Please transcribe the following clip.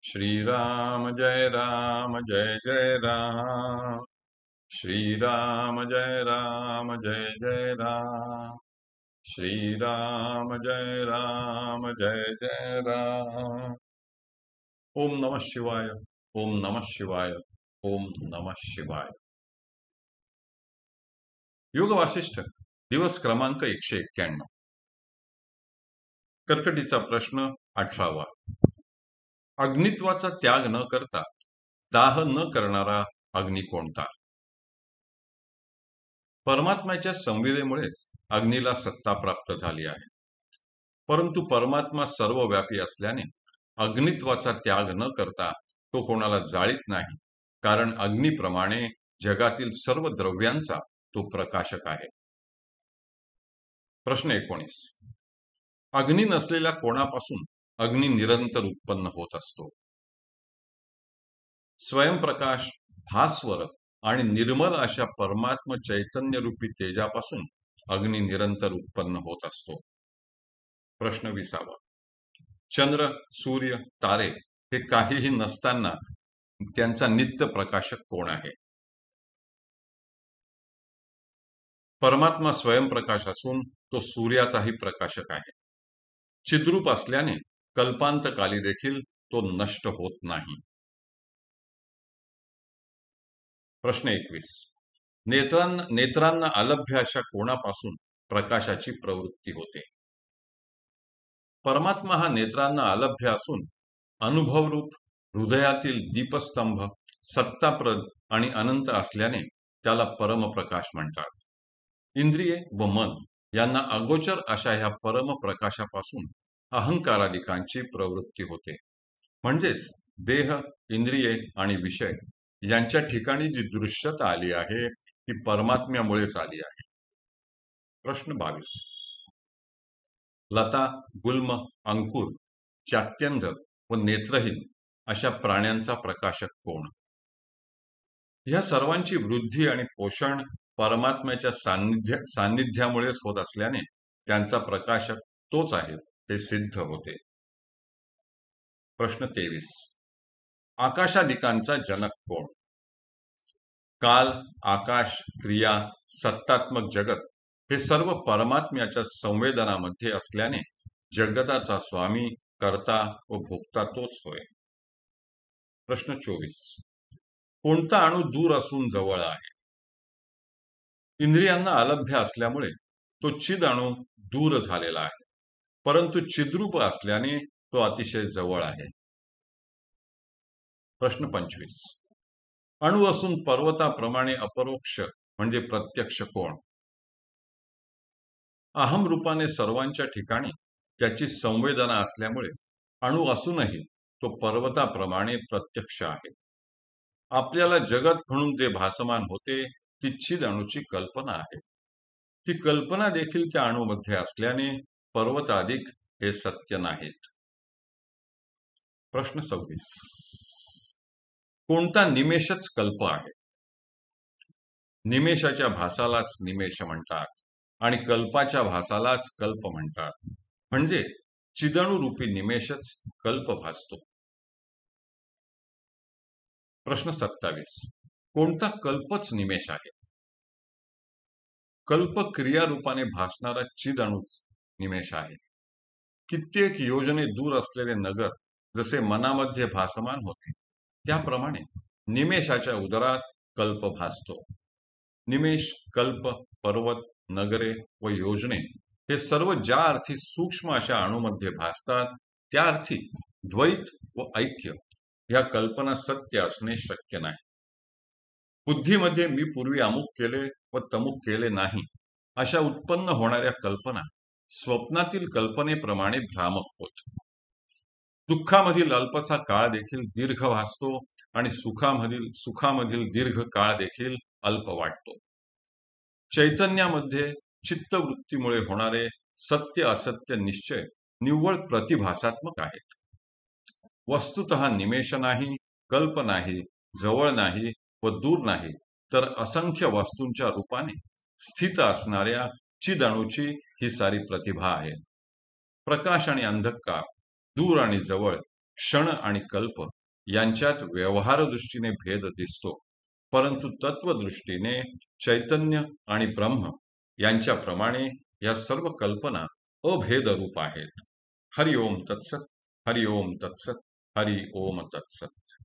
श्रीराम जय जय राम। श्रीराम जय जय राम। श्रीराम जय जय राम। ओम नमः शिवाय। ओम नमः शिवाय। ओम नमः शिवाय। योग वासिष्ठ दिवस क्रमांक 191। कर्कटीचा प्रश्न 18वा। अग्नित्वाचा त्याग न करता दाह न करणारा अग्नी कोणता? परमात्म्याच्या संवेदेमुळेच अग्नीला सत्ता प्राप्त झाली आहे, परंतु परमात्मा सर्वव्यापी असल्याने अग्नित्वाचा त्याग न करता तो कोणाला जाळीत नाही, कारण अग्नीप्रमाणे जगातील सर्व द्रव्यांचा तो प्रकाशक आहे. प्रश्न 19. अग्नी नसलेल्या कोणापासून अग्नी निरंतर उत्पन्न होत असतो? स्वयंप्रकाश, भास्वर आणि निर्मल अशा परमात्म चैतन्य रूपी तेजापासून अग्नी निरंतर उत्पन्न होत असतो. प्रश्न 20वा. चंद्र, सूर्य, तारे हे काहीही नसताना त्यांचा नित्य प्रकाशक कोण आहे? परमात्मा स्वयंप्रकाश असून तो सूर्याचाही प्रकाशक आहे. चिद्रूप असल्याने कल्पांतकाली देखील तो नष्ट होत नाही. प्रश्न 21. नेत्रांना अलभ्य अशा कोणापासून प्रकाशाची प्रवृत्ती होते? परमात्मा हा नेत्रांना अलभ्य असून अनुभवरूप हृदयातील दीपस्तंभ, सत्ताप्रद आणि अनंत असल्याने त्याला परमप्रकाश म्हणतात. इंद्रिये व मन यांना अगोचर अशा ह्या परमप्रकाशापासून अहंकारादिकांची प्रवृत्ती होते. म्हणजेच देह, इंद्रिये आणि विषय यांच्या ठिकाणी जी दृश्यता आली आहे ती परमात्म्यामुळेच आली आहे. प्रश्न 22. लता, गुल्म, अंकुर, चात्यंध व नेत्रहीन अशा प्राण्यांचा प्रकाशक कोण? ह्या सर्वांची वृद्धी आणि पोषण परमात्म्याच्या सान्निध्यामुळेच होत असल्याने त्यांचा प्रकाशक तोच आहे हे सिद्ध होते. प्रश्न 23. आकाशादिकांचा जनक कोण? काल, आकाश, क्रिया, सत्तात्मक जगत हे सर्व परमात्म्याच्या संवेदनामध्ये असल्याने जगताचा स्वामी, कर्ता व भोक्ता तोच होय. प्रश्न 24. कोणता अणु दूर असून जवळ आहे? इंद्रियांना अलभ्य असल्यामुळे तो चिद अणु दूर झालेला आहे, परंतु चिद्रूप असल्याने तो अतिशय जवळ आहे. प्रश्न 25. अणु असून पर्वताप्रमाणे अपरोक्ष म्हणजे प्रत्यक्ष कोण? अहम रूपाने सर्वांच्या ठिकाणी त्याची संवेदना असल्यामुळे अणु असूनही तो पर्वताप्रमाणे प्रत्यक्ष आहे. आपल्याला जगत म्हणून जे भासमान होते ती चिद अणूची कल्पना आहे. ती कल्पना देखील त्या अणूमध्ये असल्याने पर्वताधिक हे सत्य नाहीत. प्रश्न 26. कोणता निमेषच कल्प आहे? निमेषाच्या भासालाच निमेष म्हणतात आणि कल्पाच्या भासालाच कल्प म्हणतात. म्हणजे चिदणू रूपी निमेषच कल्प भासतो. प्रश्न 27. कोणता कल्पच निमेष आहे? कल्प क्रियारूपाने भासणारा चिदणूच निमेष आहे. कित्येक योजने दूर असलेले नगर जसे मनामध्ये भासमान होते त्याप्रमाणे निमेषाच्या उदरात कल्प भासतो. निमेष, कल्प, पर्वत, नगरे व योजने हे सर्व ज्या अर्थी सूक्ष्म अशा अणूमध्ये भासतात त्या अर्थी द्वैत व ऐक्य ह्या कल्पना सत्य असणे शक्य नाही. बुद्धीमध्ये मी पूर्वी अमुक केले व तमुक केले नाही अशा उत्पन्न होणाऱ्या कल्पना स्वप्नातील कल्पनेप्रमाणे भ्रामक होत. दुःखामधील अल्पसा काळ देखील दीर्घ भासतो आणि सुखामधील दीर्घ काळ देखील अल्प वाटतो. चैतन्यामध्ये चित्तवृत्तीमुळे होणारे सत्य असत्य निश्चय निव्वळ प्रतिभासात्मक आहेत. वस्तुतः निमेष नाही, कल्प नाही, जवळ नाही व दूर नाही, तर असंख्य वस्तूंच्या रूपाने स्थित असणाऱ्या चिदणूची ही सारी प्रतिभा आहे. प्रकाश आणि अंधकार, दूर आणि जवळ क्षण आणि कल्प यांच्यात व्यवहार दृष्टीने भेद दिसतो, परंतु तत्वदृष्टीने चैतन्य आणि ब्रह्म यांच्याप्रमाणे या सर्व कल्पना अभेदरूप आहेत. हरि ओम तत्सत. हरि ओम तत्सत. हरि ओम तत्सत.